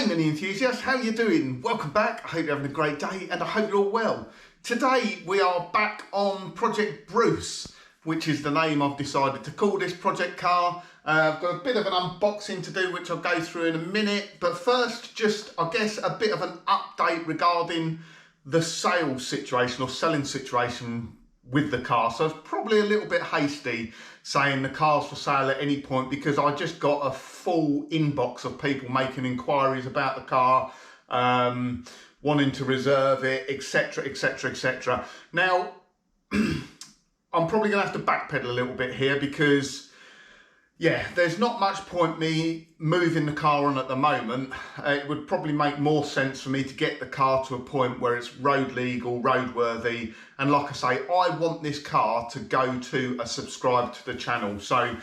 Hey mini enthusiasts, how you doing? Welcome back. I hope you're having a great day and I hope you're all well. Today we are back on Project Bruce, which is the name I've decided to call this project car. I've got a bit of an unboxing to do, which I'll go through in a minute. But first, just I guess a bit of an update regarding the sales situation or selling situation with the car. So it's probably a little bit hasty saying the car's for sale at any point, because I just got a full inbox of people making inquiries about the car, wanting to reserve it, etc, etc, etc. Now I'm probably gonna have to backpedal a little bit here, because yeah, there's not much point me moving the car on at the moment. It would probably make more sense for me to get the car to a point where it's road legal, roadworthy. And like I say, I want this car to go to a subscriber to the channel. So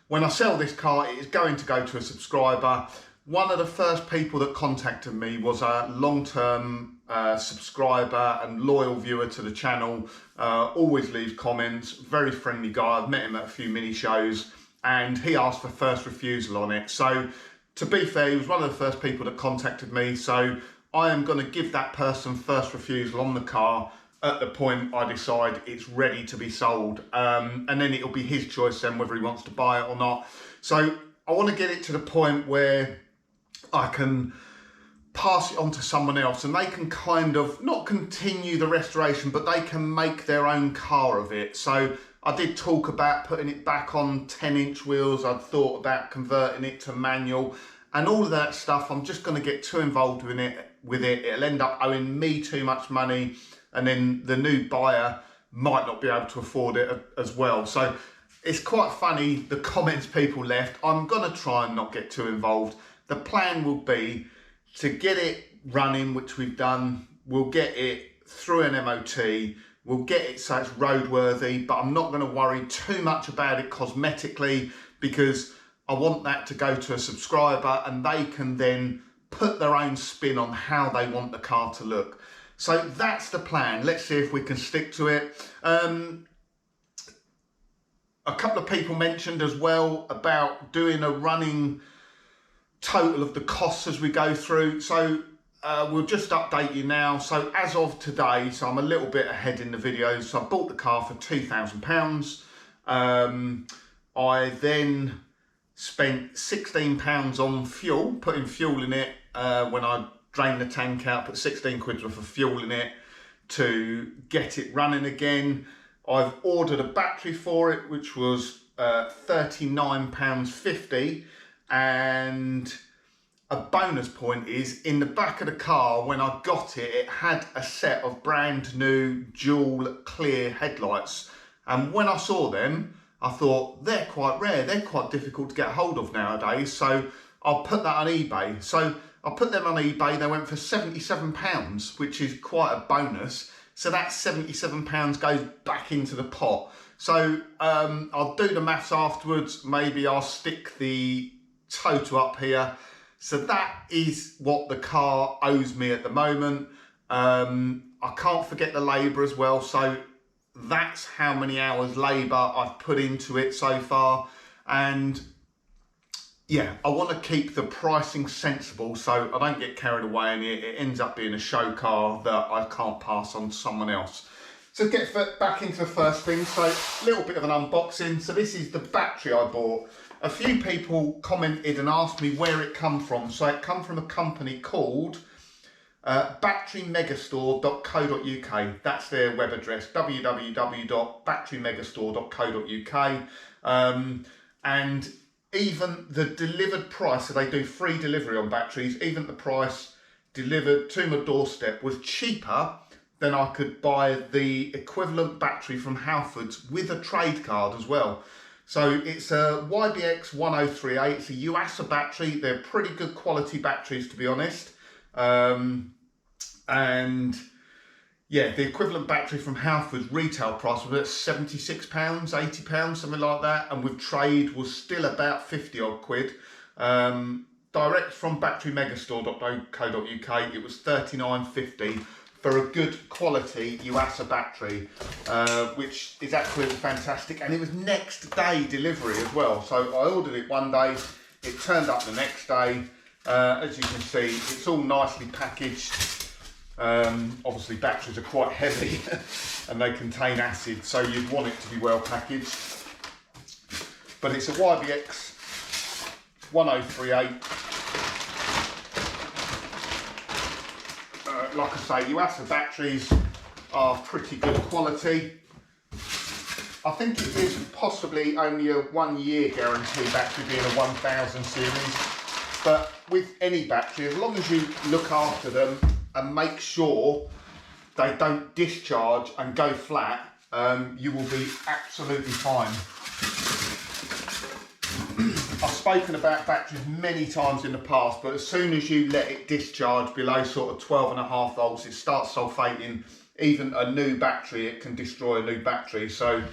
when I sell this car, it is going to go to a subscriber. One of the first people that contacted me was a long-term subscriber and loyal viewer to the channel. Always leaves comments, very friendly guy. I've met him at a few mini shows, and he asked for first refusal on it. So to be fair, he was one of the first people that contacted me. So I am going to give that person first refusal on the car at the point I decide it's ready to be sold. And then it'll be his choice then whether he wants to buy it or not. So I want to get it to the point where I can pass it on to someone else and they can kind of not continue the restoration, but they can make their own car of it. So I did talk about putting it back on 10-inch wheels. I'd thought about converting it to manual and all of that stuff. I'm just going to get too involved with it. It'll end up owing me too much money, and then the new buyer might not be able to afford it as well. So it's quite funny, the comments people left. I'm going to try and not get too involved. The plan will be to get it running, which we've done. We'll get it through an MOT. We'll get it so it's roadworthy, but I'm not going to worry too much about it cosmetically, because I want that to go to a subscriber and they can then put their own spin on how they want the car to look. So that's the plan. Let's see if we can stick to it. A couple of people mentioned as well about doing a running total of the costs as we go through. So we'll just update you now. So as of today, so I'm a little bit ahead in the video. So I bought the car for £2,000. I then spent £16 on fuel, putting fuel in it. When I drained the tank out, put 16 quid worth of fuel in it to get it running again. I've ordered a battery for it, which was £39.50. And a bonus point is, in the back of the car, when I got it, it had a set of brand new dual clear headlights. And when I saw them, I thought they're quite rare. They're quite difficult to get hold of nowadays. So I'll put that on eBay. So I put them on eBay. They went for £77, which is quite a bonus. So that £77 goes back into the pot. So I'll do the maths afterwards. Maybe I'll stick the total up here. So that is what the car owes me at the moment. I can't forget the labour as well. So that's how many hours labour I've put into it so far. And yeah, I want to keep the pricing sensible so I don't get carried away and it ends up being a show car that I can't pass on to someone else. So get back into the first thing. So a little bit of an unboxing. So this is the battery I bought. A few people commented and asked me where it come from. So it come from a company called batterymegastore.co.uk. That's their web address, www.batterymegastore.co.uk. And even the delivered price, so they do free delivery on batteries, even the price delivered to my doorstep was cheaper than I could buy the equivalent battery from Halfords with a trade card as well. So it's a YBX 1038, it's a Yuasa battery. They're pretty good quality batteries, to be honest. And yeah, the equivalent battery from Halfords retail price was at £76, £80, something like that. And with trade was still about 50 odd quid. Direct from batterymegastore.co.uk, it was £39.50 for a good quality Yuasa battery, which is absolutely fantastic. And it was next day delivery as well. So I ordered it one day, it turned up the next day. As you can see, it's all nicely packaged. Obviously batteries are quite heavy and they contain acid, so you'd want it to be well packaged. But it's a YBX 1038. Like I say, Yuasa batteries are pretty good quality. I think it is possibly only a 1 year guarantee battery being a 1000 series, but with any battery, as long as you look after them and make sure they don't discharge and go flat, you will be absolutely fine. I've spoken about batteries many times in the past, but as soon as you let it discharge below sort of 12.5 volts, it starts sulfating. Even a new battery, it can destroy a new battery. So,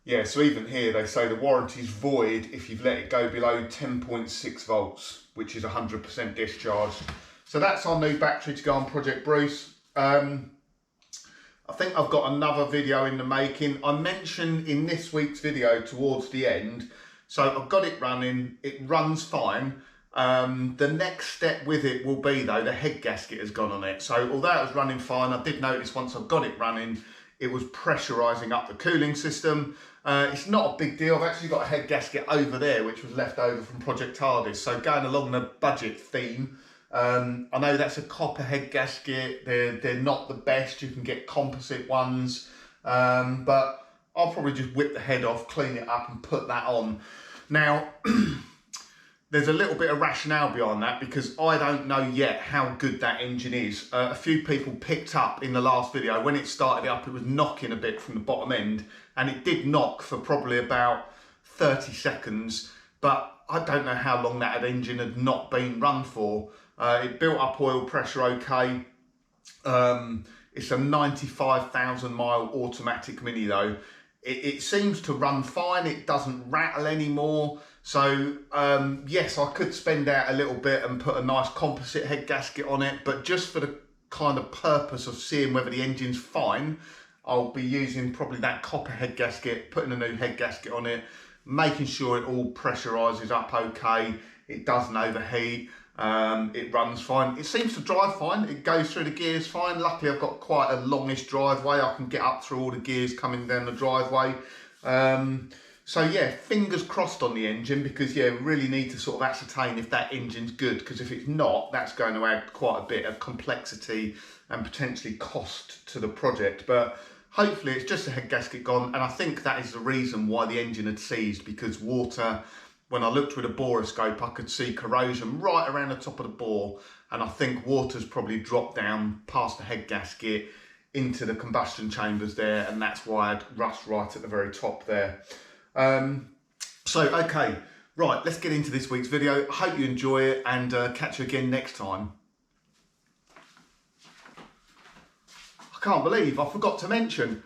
yeah, so even here they say the warranty is void if you've let it go below 10.6 volts, which is 100% discharge. So that's our new battery to go on Project Bruce. I think I've got another video in the making. I mentioned in this week's video towards the end, so I've got it running, it runs fine. The next step with it will be though, the head gasket has gone on it. So although it was running fine, I did notice once I've got it running, it was pressurising up the cooling system. It's not a big deal. I've actually got a head gasket over there, which was left over from Project TARDIS. So going along the budget theme, I know that's a copper head gasket. They're not the best. You can get composite ones, but I'll probably just whip the head off, clean it up and put that on. Now, there's a little bit of rationale behind that because I don't know yet how good that engine is. A few people picked up in the last video, when it started up, it was knocking a bit from the bottom end, and it did knock for probably about 30 seconds, but I don't know how long that engine had not been run for. It built up oil pressure okay. It's a 95,000 mile automatic Mini though. It seems to run fine, it doesn't rattle anymore. So yes, I could spend out a little bit and put a nice composite head gasket on it, but just for the kind of purpose of seeing whether the engine's fine, I'll be using probably that copper head gasket, putting a new head gasket on it, making sure it all pressurises up okay, it doesn't overheat. It runs fine. It seems to drive fine. It goes through the gears fine. Luckily, I've got quite a longish driveway. I can get up through all the gears coming down the driveway. So yeah, fingers crossed on the engine because yeah, really need to sort of ascertain if that engine's good, because if it's not, that's going to add quite a bit of complexity and potentially cost to the project. But hopefully it's just a head gasket gone, and I think that is the reason why the engine had seized, because water, when I looked with a borescope, I could see corrosion right around the top of the bore, and I think water's probably dropped down past the head gasket into the combustion chambers there, and that's why I had rust right at the very top there. So, okay, right, let's get into this week's video. I hope you enjoy it, and catch you again next time. I can't believe I forgot to mention,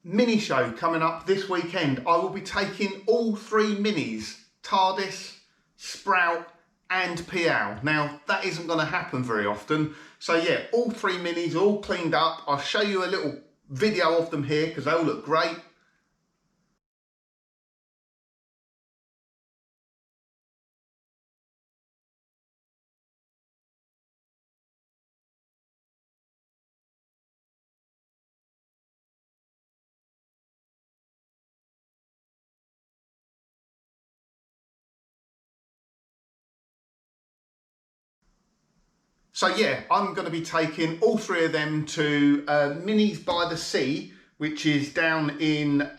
mini show coming up this weekend. I will be taking all three minis, TARDIS, Sprout and PL. Now that isn't going to happen very often, so yeah, all three minis all cleaned up. I'll show you a little video of them here because they all look great. So yeah, I'm going to be taking all three of them to Minis by the Sea, which is down in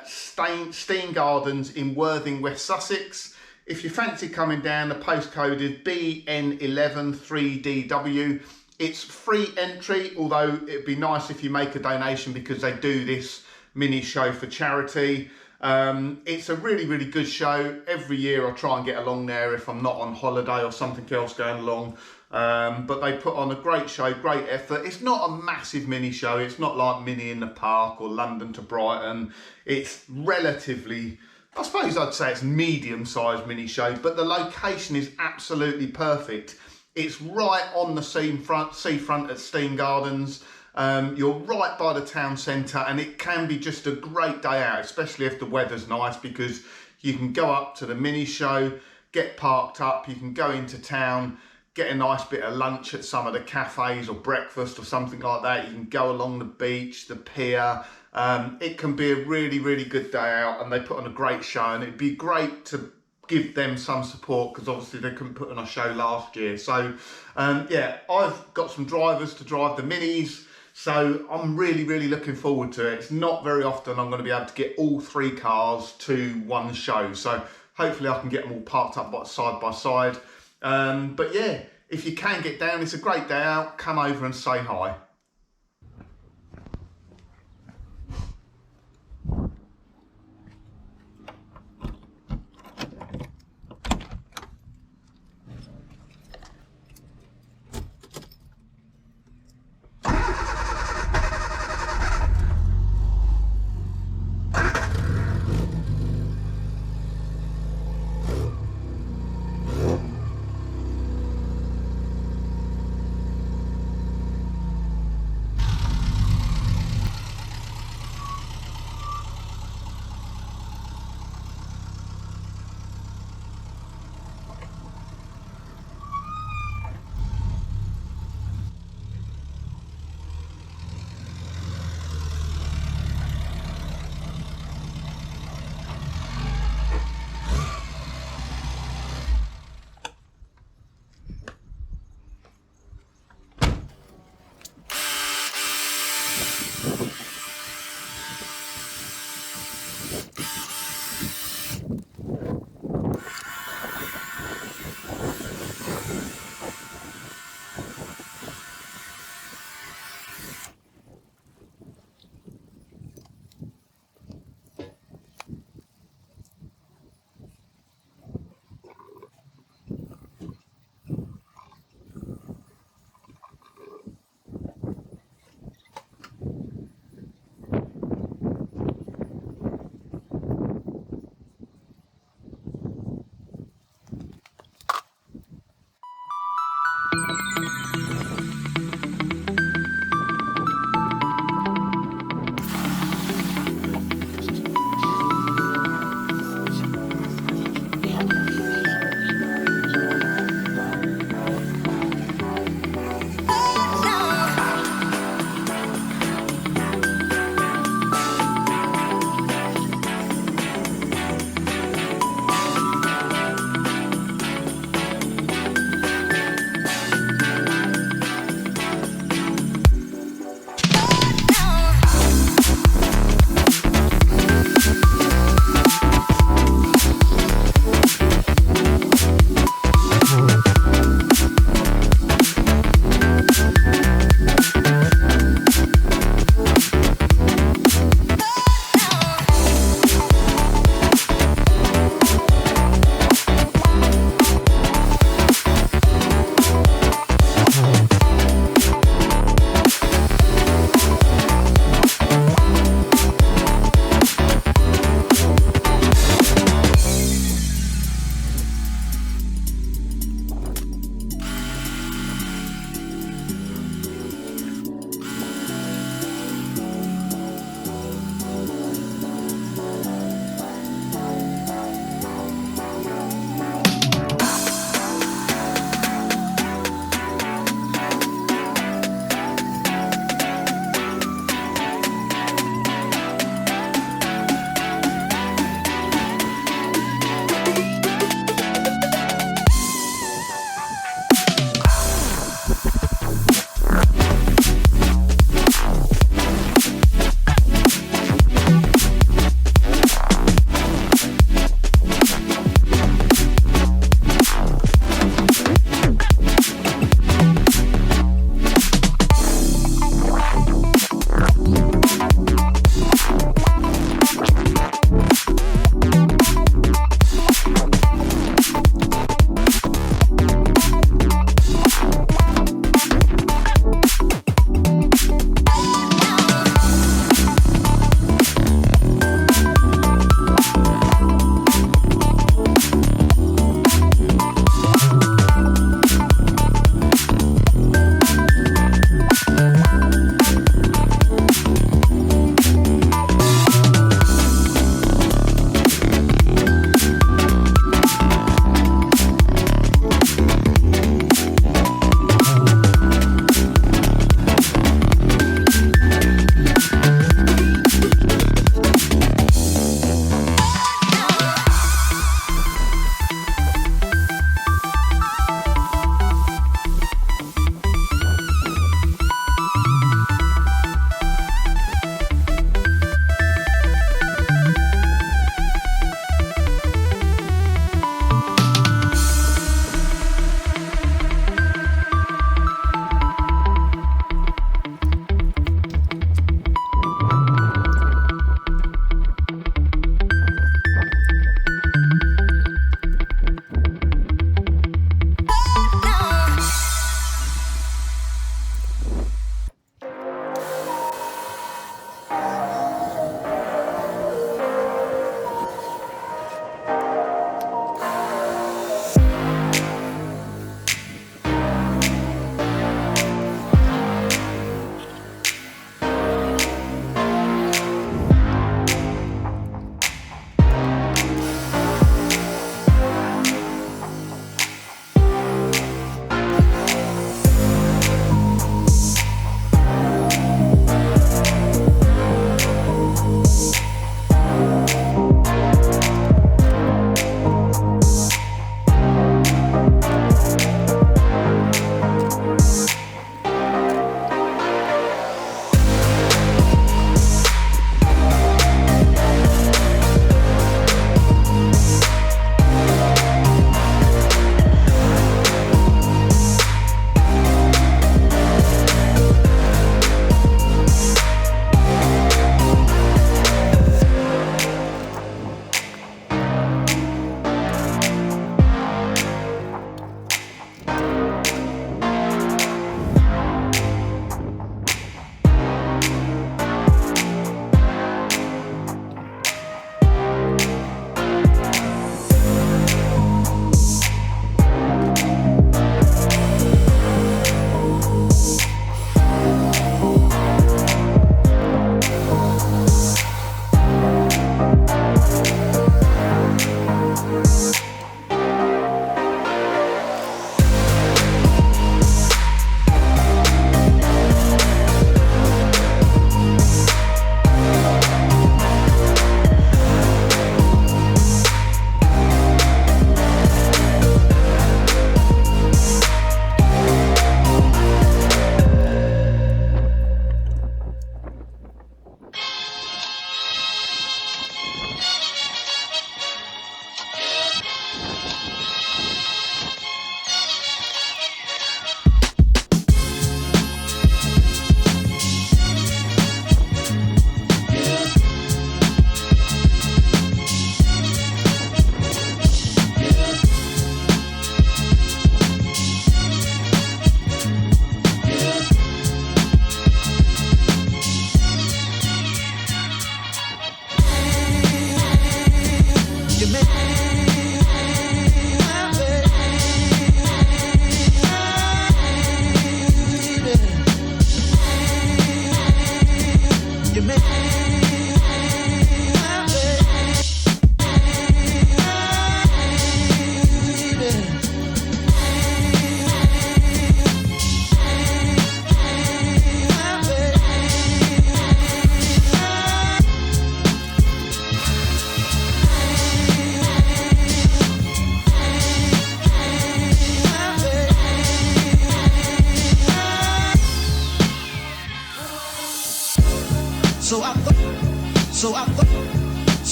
Steen Gardens in Worthing, West Sussex. If you fancy coming down, the postcode is BN113DW. It's free entry, although it'd be nice if you make a donation because they do this mini show for charity. It's a really, really good show. Every year I try and get along there if I'm not on holiday or something else going along. But they put on a great show, great effort. It's not a massive mini show. It's not like Mini in the Park or London to Brighton. It's relatively, I suppose I'd say it's medium-sized mini show, but the location is absolutely perfect. It's right on the seafront at Steen Gardens. You're right by the town centre, and it can be just a great day out, especially if the weather's nice, because you can go up to the mini show, get parked up, you can go into town, get a nice bit of lunch at some of the cafes or breakfast or something like that. You can go along the beach, the pier. It can be a really, really good day out, and they put on a great show, and it'd be great to give them some support because obviously they couldn't put on a show last year. So yeah, I've got some drivers to drive the minis, so I'm really, really looking forward to it. It's not very often I'm going to be able to get all 3 cars to one show, so hopefully I can get them all parked up side by side. But yeah, if you can get down, it's a great day out. Come over and say hi.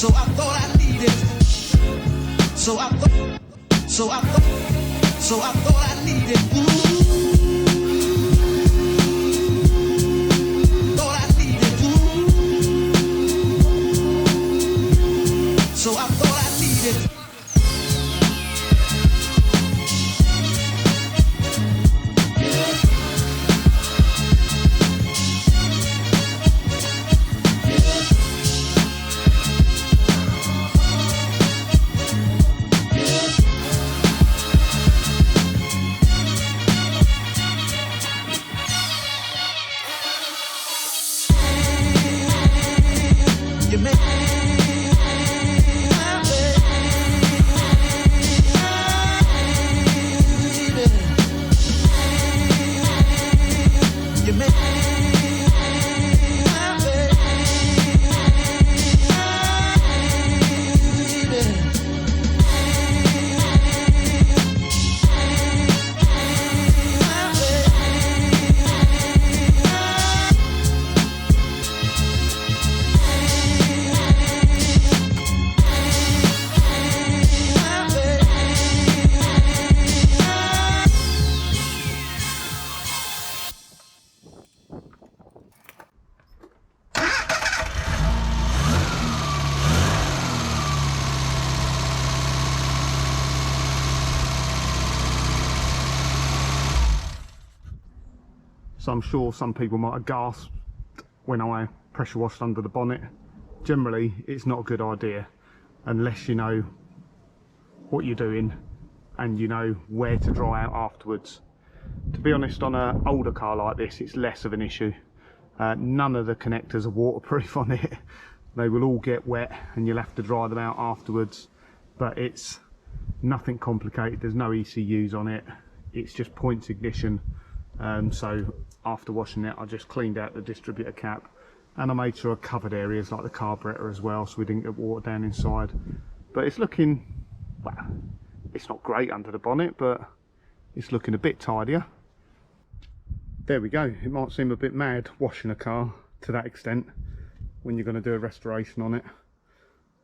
So I thought I needed. So I thought I needed. Thought I needed. So I thought I needed. You make So I'm sure some people might have gasped when I pressure washed under the bonnet. Generally, it's not a good idea unless you know what you're doing and you know where to dry out afterwards. To be honest, on an older car like this, it's less of an issue. None of the connectors are waterproof on it. They will all get wet and you'll have to dry them out afterwards. But it's nothing complicated. There's no ECUs on it. It's just points ignition. So after washing it, I just cleaned out the distributor cap and I made sure I covered areas like the carburetor as well, so we didn't get water down inside. But it's looking, well, it's not great under the bonnet, but it's looking a bit tidier. There we go. It might seem a bit mad washing a car to that extent when you're going to do a restoration on it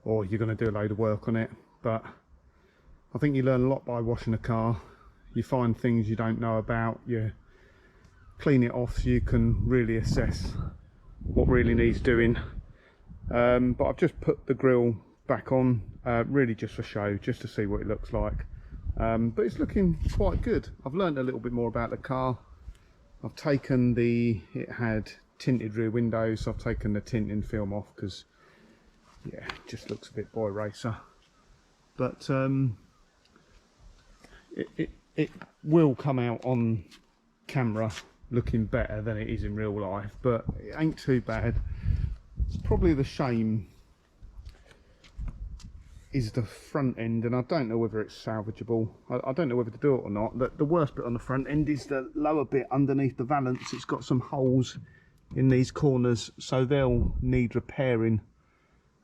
or you're going to do a load of work on it, but I think you learn a lot by washing a car. You find things you don't know about, you clean it off so you can really assess what really needs doing. But I've just put the grille back on, really just for show, just to see what it looks like. But it's looking quite good. I've learned a little bit more about the car. I've taken it had tinted rear windows, so I've taken the tinting film off because, yeah, it just looks a bit boy racer. But it will come out on camera looking better than it is in real life, but it ain't too bad. Probably the shame is the front end, and I don't know whether it's salvageable. I don't know whether to do it or not. The worst bit on the front end is the lower bit underneath the valance. It's got some holes in these corners, so they'll need repairing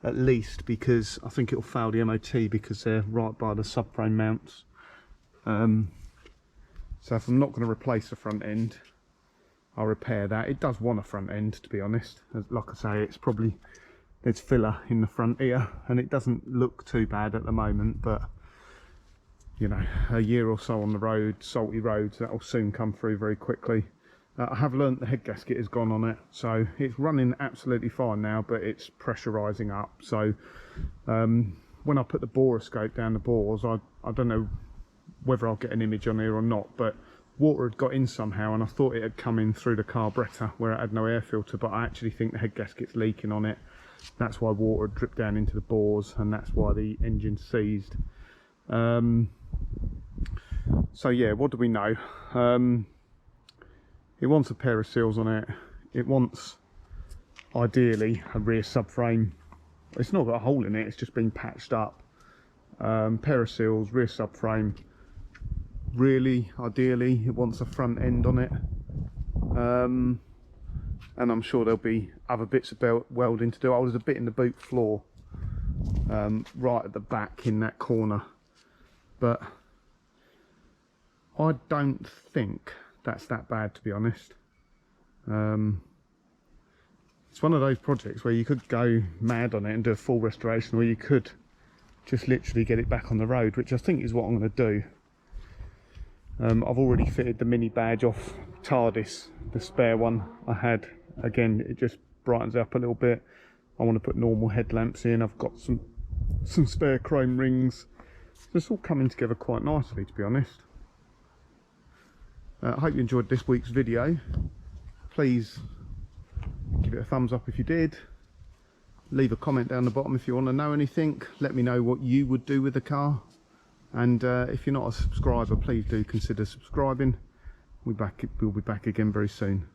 at least, because I think it'll fail the MOT because they're right by the subframe mounts. So if I'm not going to replace the front end, I'll repair that. It does want a front end, to be honest. Like I say, it's probably, there's filler in the front here and it doesn't look too bad at the moment, but you know, a year or so on the road, salty roads, that'll soon come through very quickly. I have learnt the head gasket has gone on it, so it's running absolutely fine now, but it's pressurising up. So when I put the borescope down the bores, I don't know whether I'll get an image on here or not, but water had got in somehow and I thought it had come in through the carburetor where it had no air filter, but I actually think the head gasket's leaking on it. That's why water had dripped down into the bores and that's why the engine seized. So yeah, what do we know? It wants a pair of seals on it. It wants, ideally, a rear subframe. It's not got a hole in it, it's just been patched up. Pair of seals, rear subframe. Really, ideally, it wants a front end on it. And I'm sure there'll be other bits of welding to do. Oh, there's a bit in the boot floor, right at the back in that corner. But I don't think that's that bad, to be honest. It's one of those projects where you could go mad on it and do a full restoration, or you could just literally get it back on the road, which I think is what I'm going to do. I've already fitted the mini badge off TARDIS, the spare one I had. Again, it just brightens it up a little bit. I want to put normal headlamps in. I've got some spare chrome rings. So it's all coming together quite nicely, to be honest. I hope you enjoyed this week's video. Please give it a thumbs up if you did. Leave a comment down the bottom if you want to know anything. Let me know what you would do with the car. And if you're not a subscriber, please do consider subscribing. We'll be back again very soon.